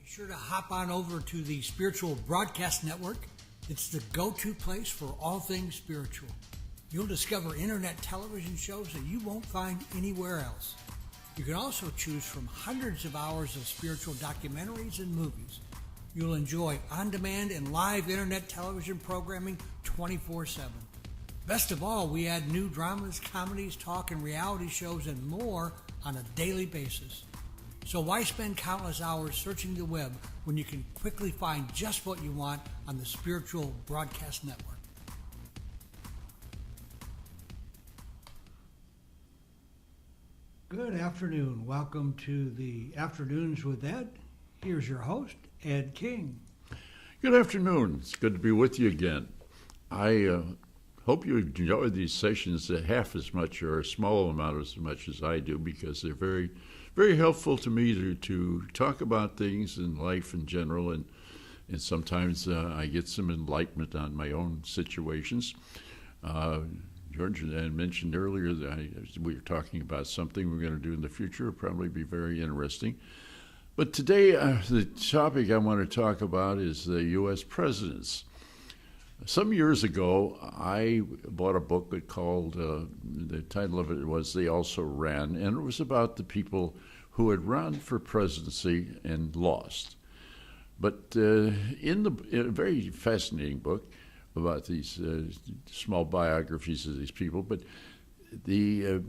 Be sure to hop on over to the Spiritual Broadcast Network. It's the go-to place for all things spiritual. You'll discover internet television shows that you won't find anywhere else. You can also choose from hundreds of hours of spiritual documentaries and movies. You'll enjoy on-demand and live internet television programming 24/7. Best of all, we add new dramas, comedies, talk, and reality shows and more on a daily basis. So why spend countless hours searching the web when you can quickly find just what you want on the Spiritual Broadcast Network? Good afternoon. Welcome to the Afternoons with Ed. Here's your host, Ed King. Good afternoon. It's good to be with you again. I hope you enjoy these sessions half as much or a small amount as much as I do, because they're very, very helpful to me to talk about things in life in general, and sometimes I get some enlightenment on my own situations. George mentioned earlier that we were talking about something we're going to do in the future. It'll probably be very interesting. But today, the topic I want to talk about is the U.S. presidents. Some years ago, I bought a book called, the title of it was They Also Ran, and it was about the people who had run for presidency and lost. But in a very fascinating book about these small biographies of these people, but the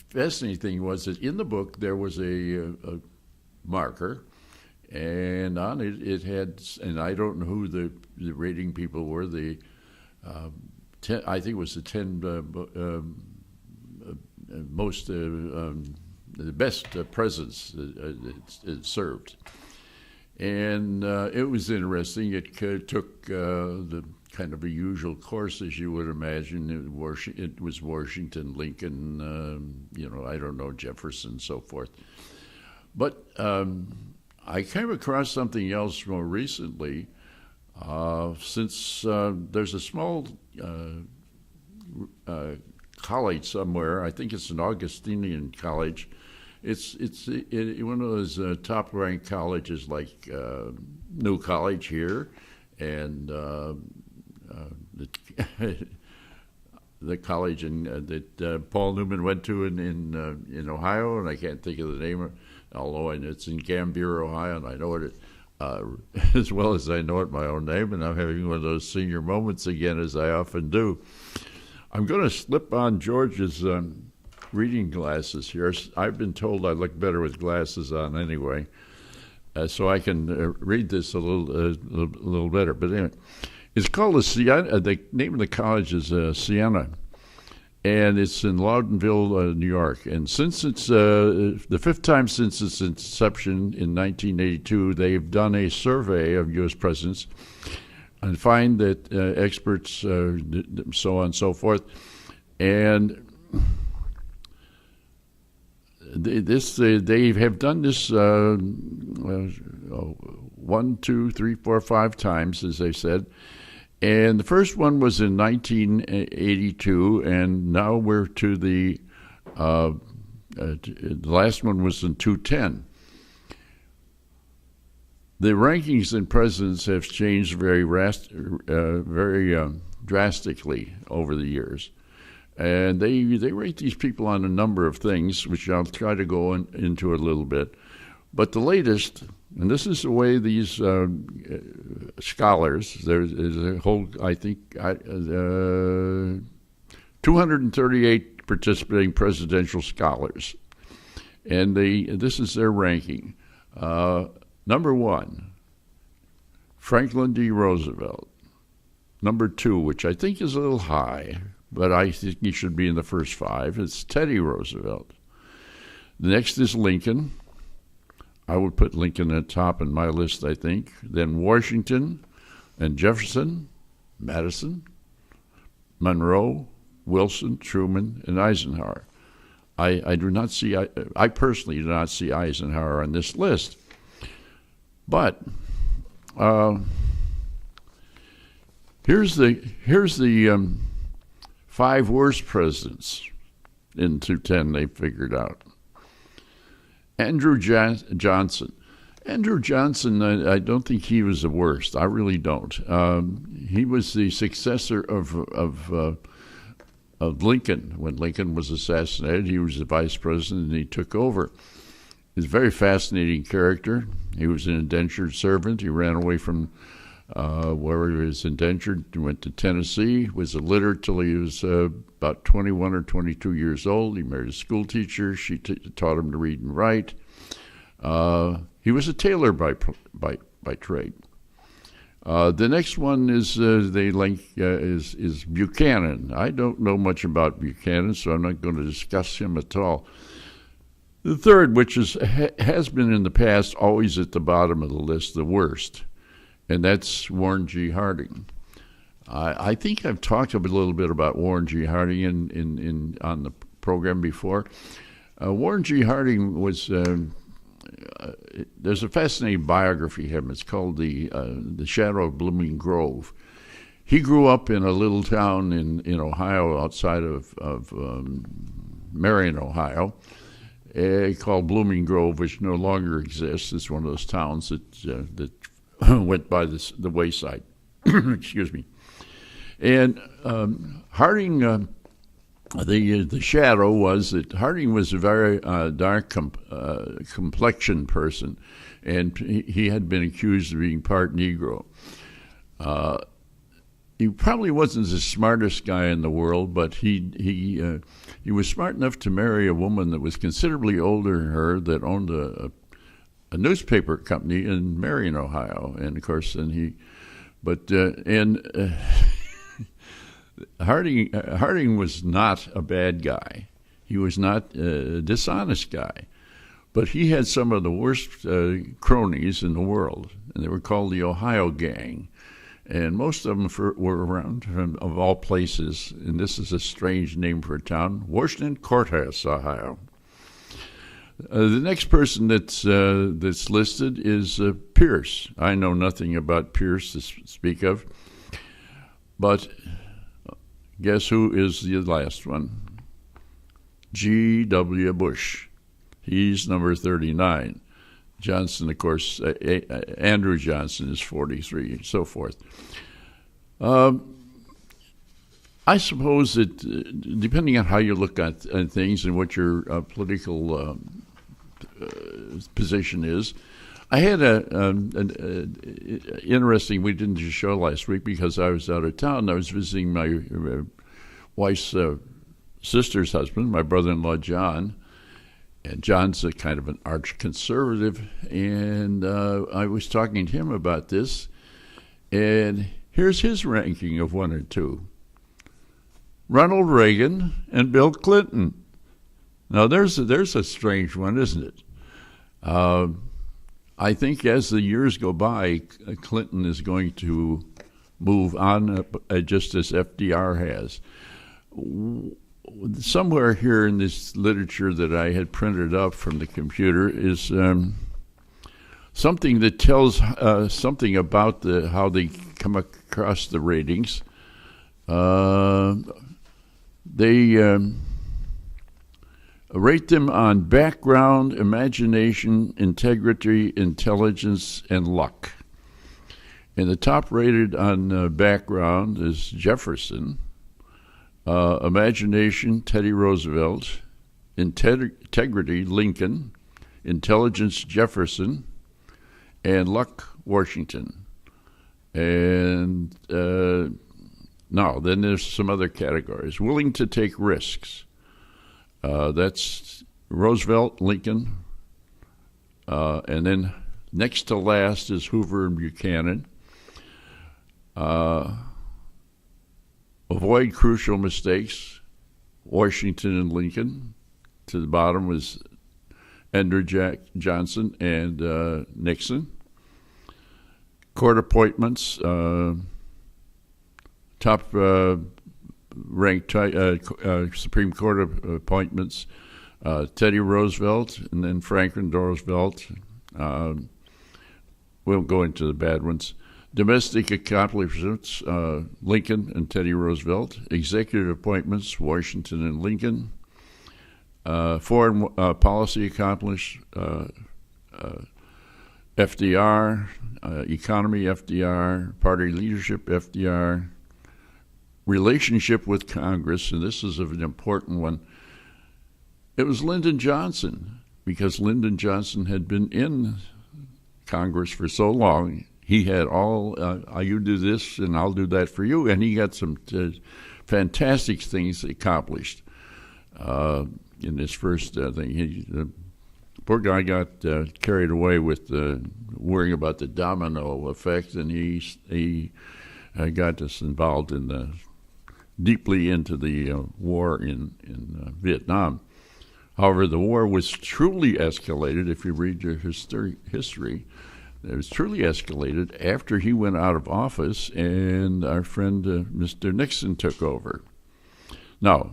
fascinating thing was that in the book there was a marker, and on it had, and I don't know who the rating people were, the I think it was the 10 most the best presidents it served. And it was interesting. It took the kind of a usual course, as you would imagine. It was Washington, Lincoln, I don't know, Jefferson, so forth. But I came across something else more recently. Since there's a small college somewhere, I think it's an Augustinian college. It's one of those top-ranked colleges like New College here, and the college that Paul Newman went to in Ohio, and I can't think of the name, although it's in Gambier, Ohio, and I know it as well as I know it my own name, and I'm having one of those senior moments again, as I often do. I'm going to slip on George's reading glasses here. I've been told I look better with glasses on anyway, so I can read this a little better. But anyway, it's called the Siena. The name of the college is Siena, and it's in Loudonville, New York. And since it's the fifth time since its inception in 1982, they've done a survey of U.S. presidents and find that experts, so on and so forth, and they have done this 1, 2, 3, 4, 5 times, as they said. And the first one was in 1982, and now we're to the last one was in 2010. The rankings in presidents have changed very drastically over the years. And they rate these people on a number of things, which I'll try to go into a little bit. But the latest, and this is the way these scholars, there's a whole, I think, 238 participating presidential scholars. And this is their ranking. Number 1, Franklin D. Roosevelt. Number 2, which I think is a little high, but I think he should be in the first 5. It's Teddy Roosevelt. The next is Lincoln. I would put Lincoln at the top in my list, I think. Then Washington and Jefferson, Madison, Monroe, Wilson, Truman, and Eisenhower. I personally do not see Eisenhower on this list. But here's the 5 worst presidents in 2010 they figured out. Andrew Johnson. Andrew Johnson, I don't think he was the worst. I really don't. He was the successor of Lincoln. When Lincoln was assassinated, he was the vice president and he took over. He's a very fascinating character. He was an indentured servant. He ran away from where he was indentured. He went to Tennessee, was illiterate till he was about 21 or 22 years old. He married a school teacher. She taught him to read and write. He was a tailor by trade. The next one is is Buchanan. I don't know much about Buchanan, so I'm not going to discuss him at all. The third, which has been in the past always at the bottom of the list, the worst, and that's Warren G. Harding. I think I've talked a little bit about Warren G. Harding on the program before. Warren G. Harding was. There's a fascinating biography of him. It's called The Shadow of Blooming Grove. He grew up in a little town in Ohio outside of Marion, Ohio, called Blooming Grove, which no longer exists. It's one of those towns that went by the wayside. Excuse me. And Harding... The shadow was that Harding was a very dark complexioned person, and he had been accused of being part Negro. He probably wasn't the smartest guy in the world, but he was smart enough to marry a woman that was considerably older than her, that owned a newspaper company in Marion, Ohio, and of course Harding was not a bad guy. He was not a dishonest guy. But he had some of the worst cronies in the world, and they were called the Ohio Gang. And most of them were around, of all places, and this is a strange name for a town, Washington Courthouse, Ohio. The next person that's listed is Pierce. I know nothing about Pierce to speak of, but... guess who is the last one? G.W. Bush. He's number 39. Johnson, of course, Andrew Johnson is 43, and so forth. I suppose that depending on how you look at things and what your political position is, I had an interesting, we didn't do a show last week because I was out of town. I was visiting my wife's sister's husband, my brother-in-law, John. And John's a kind of an arch-conservative. And I was talking to him about this. And here's his ranking of 1 or 2. Ronald Reagan and Bill Clinton. Now, there's a strange one, isn't it? I think as the years go by, Clinton is going to move on just as FDR has. Somewhere here in this literature that I had printed up from the computer is something that tells something about how they come across the ratings. They rate them on background, imagination, integrity, intelligence, and luck. And the top rated on background is Jefferson, imagination, Teddy Roosevelt, integrity, Lincoln, intelligence, Jefferson, and luck, Washington. And now, then there's some other categories. Willing to take risks. That's Roosevelt, Lincoln, and then next to last is Hoover and Buchanan. Avoid crucial mistakes, Washington and Lincoln. To the bottom was Andrew Johnson and Nixon. Court appointments, top ranked Supreme Court appointments, Teddy Roosevelt, and then Franklin Roosevelt. We won't go into the bad ones. Domestic accomplishments, Lincoln and Teddy Roosevelt. Executive appointments, Washington and Lincoln. Foreign policy accomplished, FDR, economy FDR, party leadership FDR, relationship with Congress, and this is an important one. It was Lyndon Johnson, because Lyndon Johnson had been in Congress for so long. He had all, you do this and I'll do that for you, and he got some fantastic things accomplished in his first thing. The poor guy got carried away with worrying about the domino effect, and he got us involved in deeply into the war in Vietnam. However, the war was truly escalated. If you read your history, it was truly escalated after he went out of office and our friend Mr. Nixon took over. Now,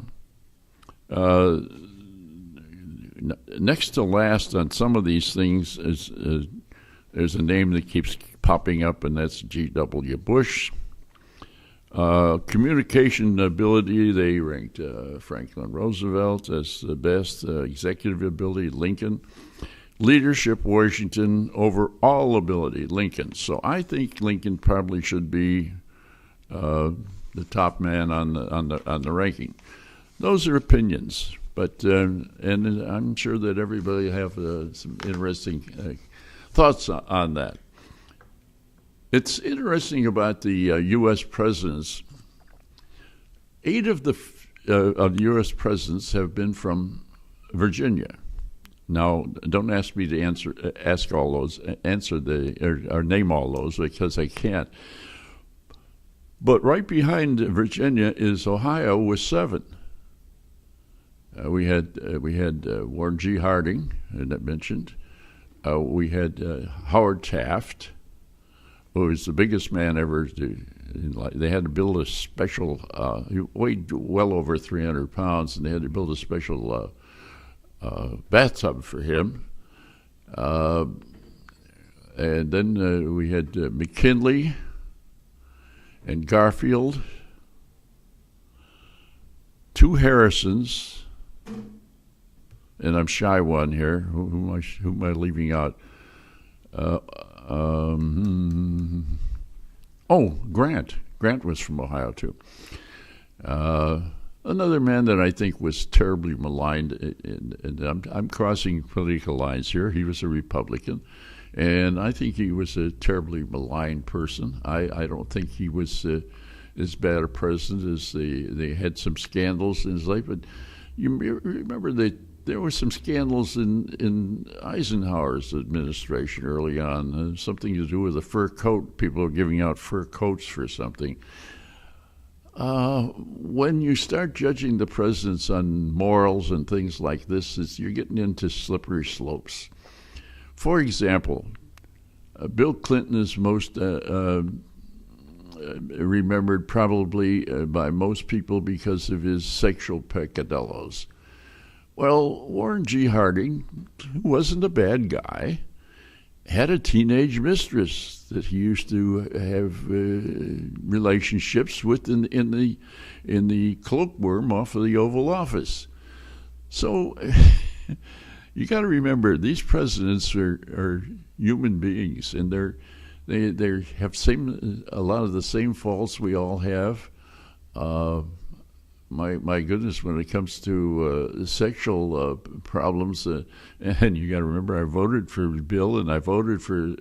next to last on some of these things is there's a name that keeps popping up, and that's G.W. Bush. Communication ability, they ranked Franklin Roosevelt as the best. Executive ability, Lincoln. Leadership, Washington. Overall ability, Lincoln. So I think Lincoln probably should be the top man on the ranking. Those are opinions, but and I'm sure that everybody have some interesting thoughts on that. It's interesting about the U.S. presidents. 8 of the U.S. presidents have been from Virginia. Now, don't ask me to name all those, because I can't. But right behind Virginia is Ohio with 7. We had Warren G. Harding, that I mentioned. We had Howard Taft, who was the biggest man ever they had to build a special, he weighed well over 300 pounds, and they had to build a special bathtub for him. And then we had McKinley and Garfield, 2 Harrisons, and I'm shy one here. Who am I leaving out? Grant. Grant was from Ohio, too. Another man that I think was terribly maligned, and I'm crossing political lines here. He was a Republican, and I think he was a terribly maligned person. I don't think he was as bad a president as they had some scandals in his life. But you remember that there were some scandals in Eisenhower's administration early on, something to do with a fur coat. People were giving out fur coats for something. When you start judging the presidents on morals and things like this, you're getting into slippery slopes. For example, Bill Clinton is most remembered probably by most people because of his sexual peccadillos. Well, Warren G. Harding, who wasn't a bad guy, had a teenage mistress that he used to have relationships with in the cloakroom off of the Oval Office. So you got to remember, these presidents are human beings, and they have a lot of the same faults we all have. My goodness, when it comes to sexual problems, and you got to remember, I voted for Bill and I voted for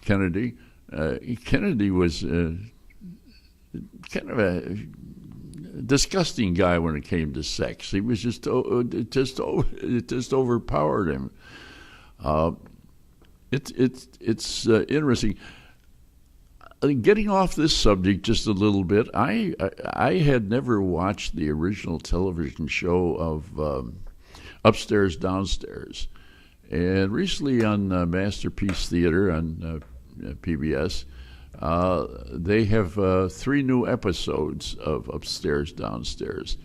Kennedy. Kennedy was kind of a disgusting guy when it came to sex. He was just overpowered him. It's interesting. Getting off this subject just a little bit, I had never watched the original television show of Upstairs, Downstairs. And recently on Masterpiece Theater on PBS, they have 3 new episodes of Upstairs, Downstairs.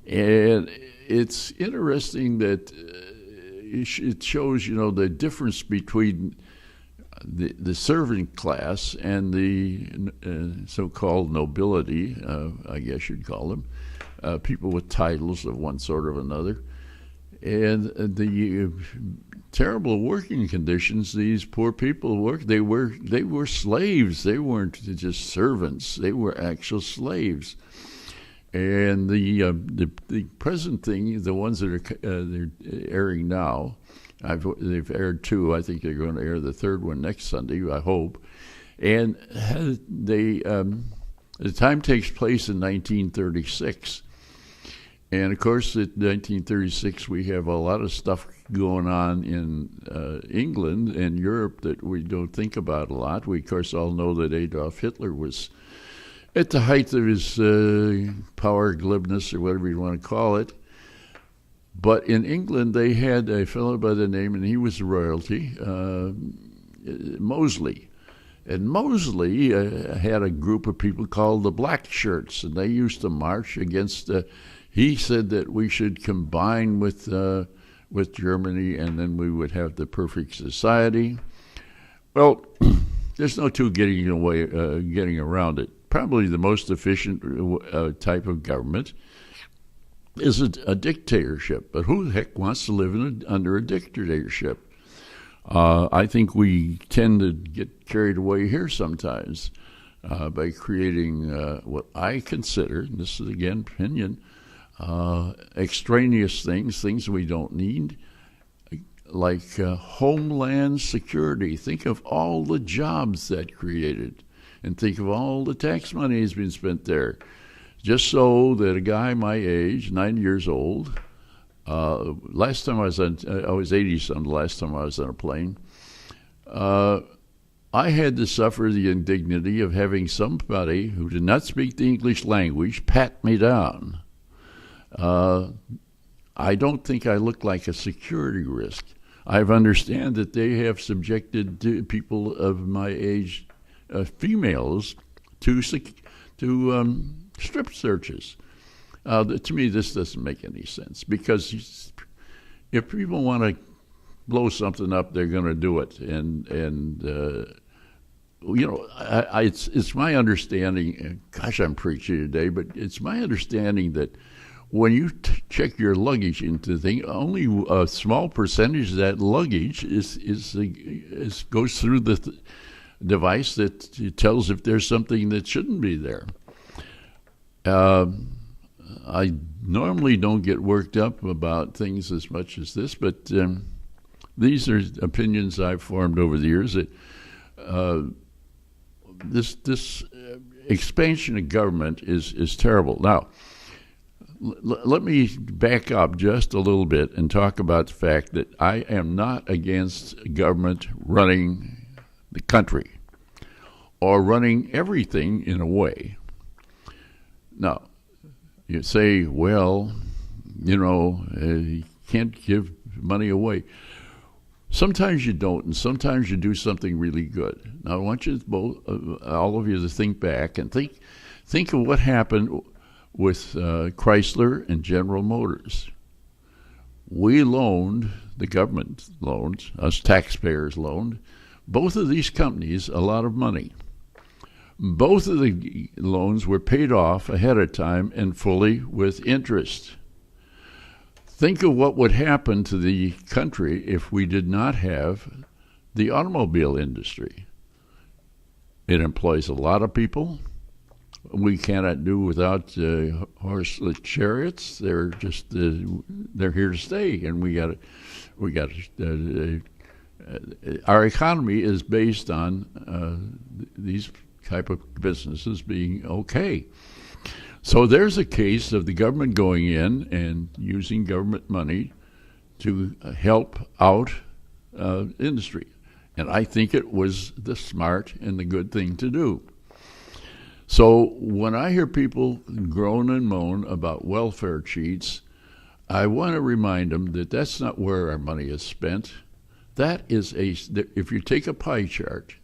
And it's interesting that it shows, the difference between the servant class and the so-called nobility, I guess you'd call them, people with titles of one sort or another. And the terrible working conditions these poor people work. They were slaves. They weren't just servants. They were actual slaves. And the present thing, the ones that are they're airing now, they've aired two. I think they're going to air the third one next Sunday, I hope. And the time takes place in 1936. And, of course, in 1936, we have a lot of stuff going on in England and Europe that we don't think about a lot. We, of course, all know that Adolf Hitler was at the height of his power, glibness, or whatever you want to call it. But in England, they had a fellow by the name, and he was royalty, Mosley. And Mosley had a group of people called the Black Shirts, and they used to march against. He said that we should combine with Germany, and then we would have the perfect society. Well, there's no getting around it. Probably the most efficient type of government is a dictatorship. But who the heck wants to live under a dictatorship? I think we tend to get carried away here sometimes by creating what I consider, and this is again opinion, extraneous things we don't need, like homeland security. Think of all the jobs that created, and think of all the tax money that's been spent there, just so that a guy my age, 90 years old, last time I was 80-some. The last time I was on a plane, I had to suffer the indignity of having somebody who did not speak the English language pat me down. I don't think I look like a security risk. I understand that they have subjected people of my age, females, to strip searches. To me, this doesn't make any sense, because if people want to blow something up, they're going to do it. It's my understanding. Gosh, I'm preachy today, but it's my understanding that when you check your luggage into the thing, only a small percentage of that luggage goes through the device that tells if there's something that shouldn't be there. I normally don't get worked up about things as much as this, but these are opinions I've formed over the years that this expansion of government is terrible. Now, let me back up just a little bit and talk about the fact that I am not against government running the country or running everything in a way. Now, you say, well, you can't give money away. Sometimes you don't, and sometimes you do something really good. Now, I want you all of you to think back and think of what happened with Chrysler and General Motors. We loaned, the government loaned, us taxpayers loaned, both of these companies a lot of money. Both of the loans were paid off ahead of time and fully with interest. Think of what would happen to the country if we did not have the automobile industry. It employs a lot of people. We cannot do without horseless chariots. They're just they're here to stay, and we got our economy is based on these type of businesses being okay. So there's a case of the government going in and using government money to help out industry. And I think it was the smart and the good thing to do. So when I hear people groan and moan about welfare cheats, I want to remind them that that's not where our money is spent. That is if you take a pie chart,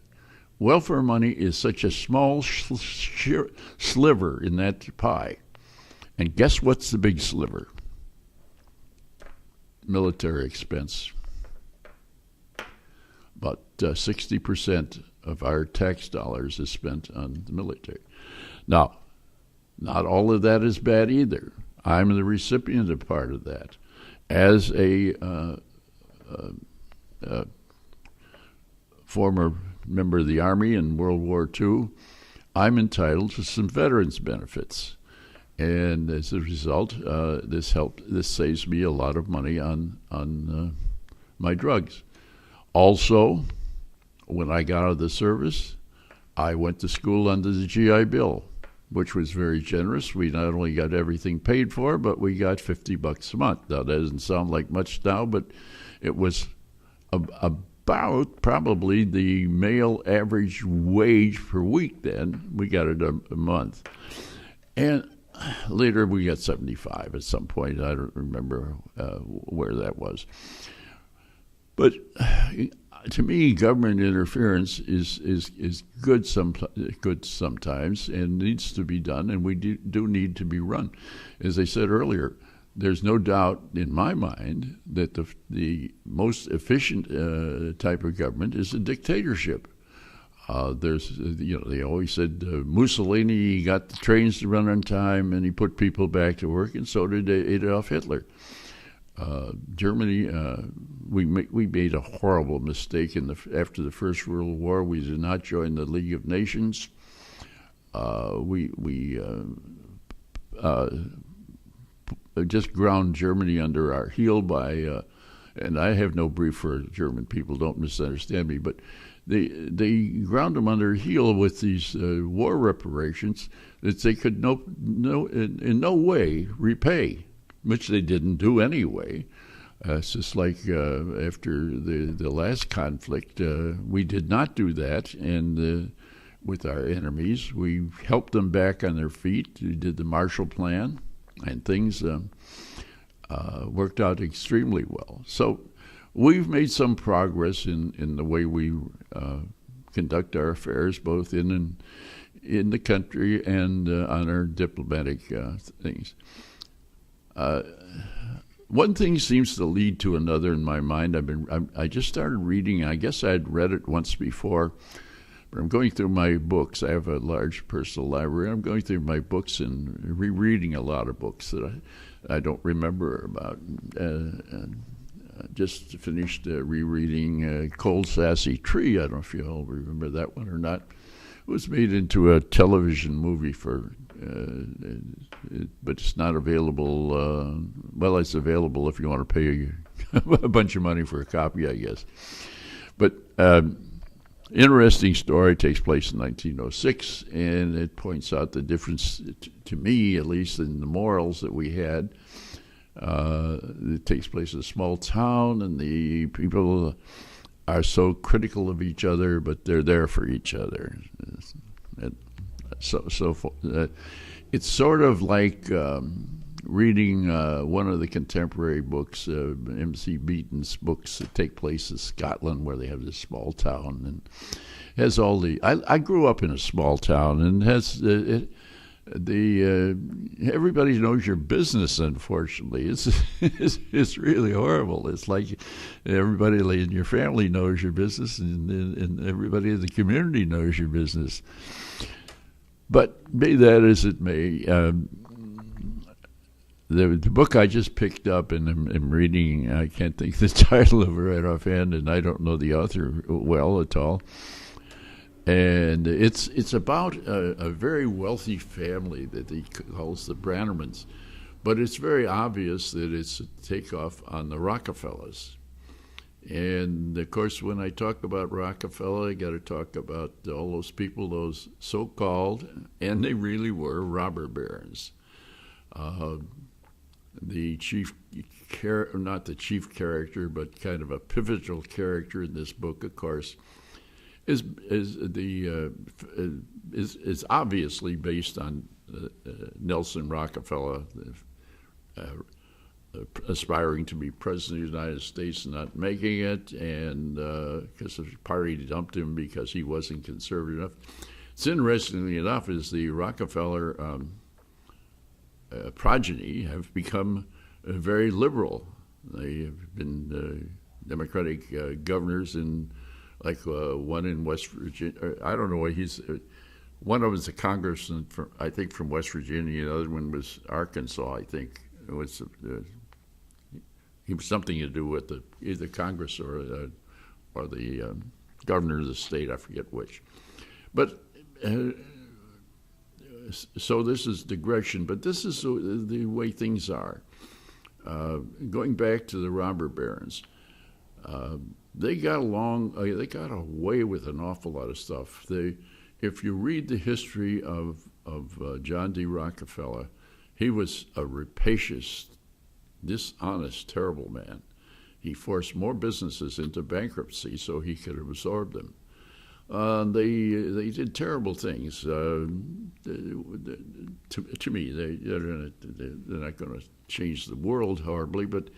welfare money is such a small sliver in that pie. And guess what's the big sliver? Military expense. About 60% of our tax dollars is spent on the military. Now, not all of that is bad either. I'm the recipient of part of that. As a former member of the Army in World War II, I'm entitled to some veterans benefits. And as a result, this saves me a lot of money on my drugs. Also, when I got out of the service, I went to school under the GI Bill, which was very generous. We not only got everything paid for, but we got $50 a month. Now, that doesn't sound like much now, but it was about probably the male average wage per week then. We got it a month. And later we got 75 at some point. I don't remember where that was. But to me, government interference is good sometimes and needs to be done, and we do need to be run. As I said earlier, there's no doubt in my mind that the most efficient type of government is a dictatorship. They always said Mussolini got the trains to run on time, and he put people back to work, and so did Adolf Hitler. Germany, we made a horrible mistake after the First World War. We did not join the League of Nations. We just ground Germany under our heel by, and I have no brief for German people. Don't misunderstand me, but they ground them under heel with these war reparations that they could in no way repay, which they didn't do anyway. It's just like after the last conflict, we did not do that, and with our enemies, we helped them back on their feet. We did the Marshall Plan, and things worked out extremely well. So we've made some progress in the way we conduct our affairs, both in the country and on our diplomatic things. One thing seems to lead to another in my mind. I just started reading. I guess I had read it once before, but I'm going through my books. I have a large personal library. I'm going through my books and rereading a lot of books that I don't remember about. Just finished rereading Cold Sassy Tree. I don't know if you all remember that one or not. It was made into a television movie but it's not available. Well, it's available if you want to pay a bunch of money for a copy, I guess. But interesting story. Takes place in 1906, and it points out the difference, to me at least, in the morals that we had. It takes place in a small town, and the people are so critical of each other, but they're there for each other. It's sort of like reading one of the contemporary books, M.C. Beaton's books that take place in Scotland, where they have this small town, and has all the. I grew up in a small town, and has everybody knows your business. Unfortunately, it's really horrible. It's like everybody in your family knows your business, and everybody in the community knows your business. But be that as it may, the book I just picked up and am reading, I can't think the title of it right offhand, and I don't know the author well at all. And it's about a very wealthy family that he calls the Brannermans, but it's very obvious that it's a takeoff on the Rockefellers. And of course, when I talk about Rockefeller, I got to talk about all those people, those so-called, and they really were, robber barons. The chief, not the chief character, but kind of a pivotal character in this book, of course, is obviously based on Nelson Rockefeller, aspiring to be president of the United States and not making it, and because the party dumped him because he wasn't conservative enough. It's interestingly enough is the Rockefeller progeny have become very liberal. They have been Democratic governors in, like one in West Virginia. I don't know what he's. One of them is a congressman from, I think, from West Virginia. The other one was Arkansas. I think it was. He was something to do with either Congress or the governor of the state, I forget which. But so this is digression, but this is the way things are. Going back to the robber barons, they got along. They got away with an awful lot of stuff. If you read the history of John D. Rockefeller, he was a rapacious, dishonest, terrible man. He forced more businesses into bankruptcy so he could absorb them. They did terrible things. To me, they're not going to change the world horribly, but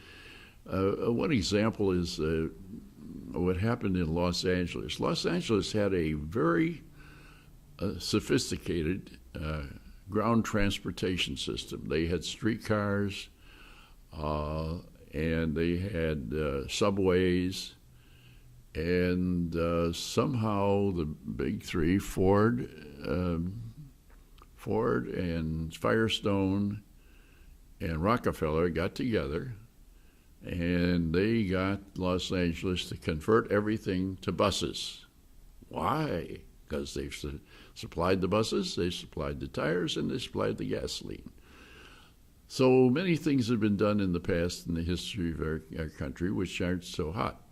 one example is what happened in Los Angeles. Los Angeles had a very sophisticated ground transportation system. They had streetcars, and they had subways, and somehow the big three, Ford and Firestone and Rockefeller, got together, and they got Los Angeles to convert everything to buses. Why? Because they supplied the buses, they supplied the tires, and they supplied the gasoline. So many things have been done in the past in the history of our country which aren't so hot.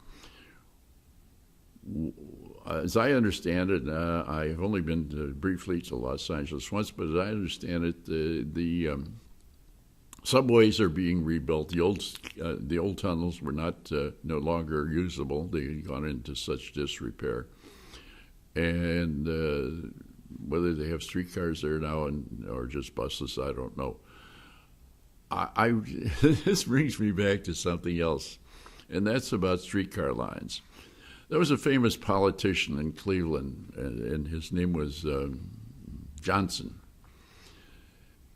As I understand it, I've only been briefly to Los Angeles once, but as I understand it, the subways are being rebuilt. The old tunnels were no longer usable. They had gone into such disrepair. And whether they have streetcars there now or just buses, I don't know. This brings me back to something else, and that's about streetcar lines. There was a famous politician in Cleveland, and his name was Johnson.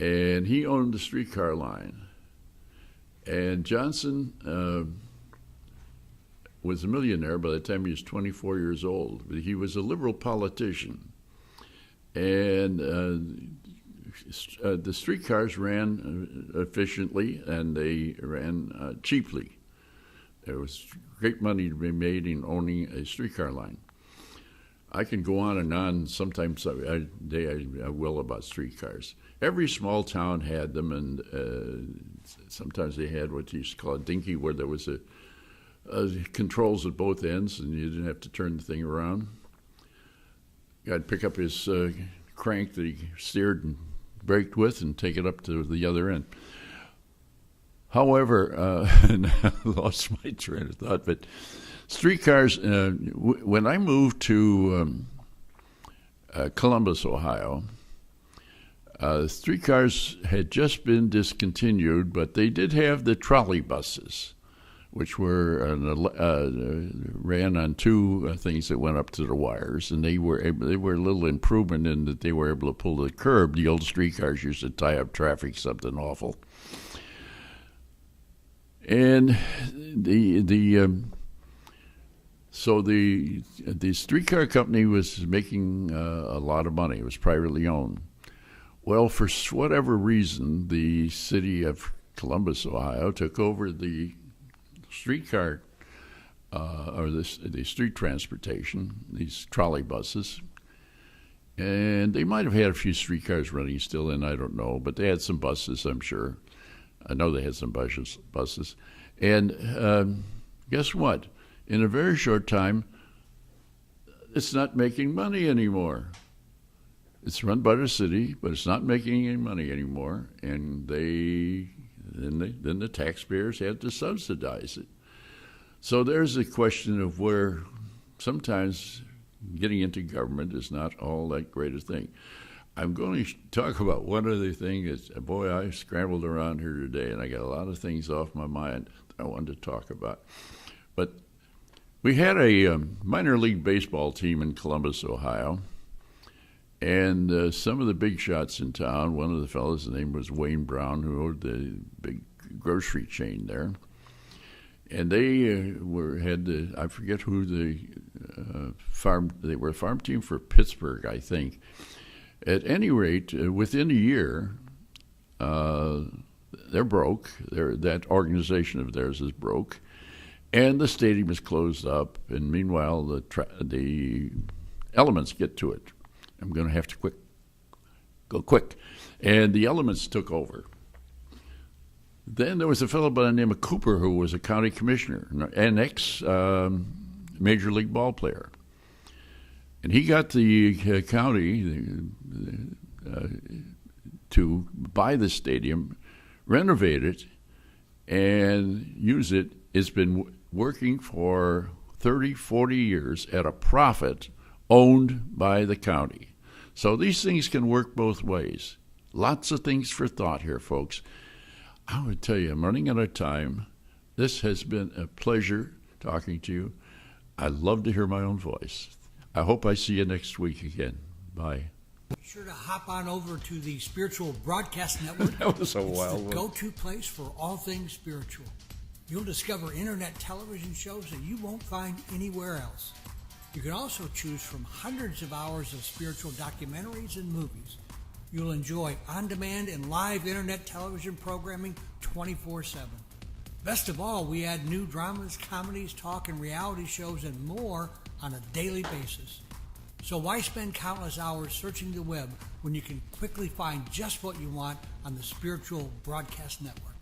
And he owned a streetcar line. And Johnson was a millionaire by the time he was 24 years old. But he was a liberal politician. And the streetcars ran efficiently, and they ran cheaply. There was great money to be made in owning a streetcar line. I can go on and on. Sometimes I will about streetcars. Every small town had them, and sometimes they had what you used to call a dinky, where there was controls at both ends, and you didn't have to turn the thing around. Guy'd pick up his crank that he steered and braked with and take it up to the other end. However, and I lost my train of thought, but streetcars, when I moved to Columbus, Ohio, streetcars had just been discontinued, but they did have the trolley buses, which were ran on two things that went up to the wires, and they were a little improvement in that they were able to pull the curb. The old streetcars used to tie up traffic, something awful. And so the streetcar company was making a lot of money. It was privately owned. Well, for whatever reason, the city of Columbus, Ohio, took over the streetcar or the street transportation, these trolley buses. And they might have had a few streetcars running still in, I don't know, but they had some buses, I'm sure. I know they had some buses. And guess what? In a very short time, it's not making money anymore. It's run by the city, but it's not making any money anymore. And then the taxpayers had to subsidize it. So there's a question of where sometimes getting into government is not all that great a thing. I'm going to talk about one other thing. Boy, I scrambled around here today, and I got a lot of things off my mind that I wanted to talk about. But we had a minor league baseball team in Columbus, Ohio, and some of the big shots in town, one of the fellows, his name was Wayne Brown, who owned the big grocery chain there. And they I forget who they were a farm team for Pittsburgh, I think. At any rate, within a year, they're broke. That organization of theirs is broke. and the stadium is closed up. And meanwhile, the Elements get to it. I'm going to have to go quick. And the Elements took over. Then there was a fellow by the name of Cooper who was a county commissioner, an ex-major league ball player. And he got the county to buy the stadium, renovate it, and use it. It's been working for 30, 40 years at a profit, owned by the county. So these things can work both ways. Lots of things for thought here, folks. I would tell you, I'm running out of time. This has been a pleasure talking to you. I love to hear my own voice. I hope I see you next week again. Bye. Be sure to hop on over to the Spiritual Broadcast Network. That was a wild It's the one. go-to place for all things spiritual. You'll discover internet television shows that you won't find anywhere else. You can also choose from hundreds of hours of spiritual documentaries and movies. You'll enjoy on-demand and live internet television programming 24/7. Best of all, we add new dramas, comedies, talk, and reality shows and more on a daily basis. So why spend countless hours searching the web when you can quickly find just what you want on the Spiritual Broadcast Network?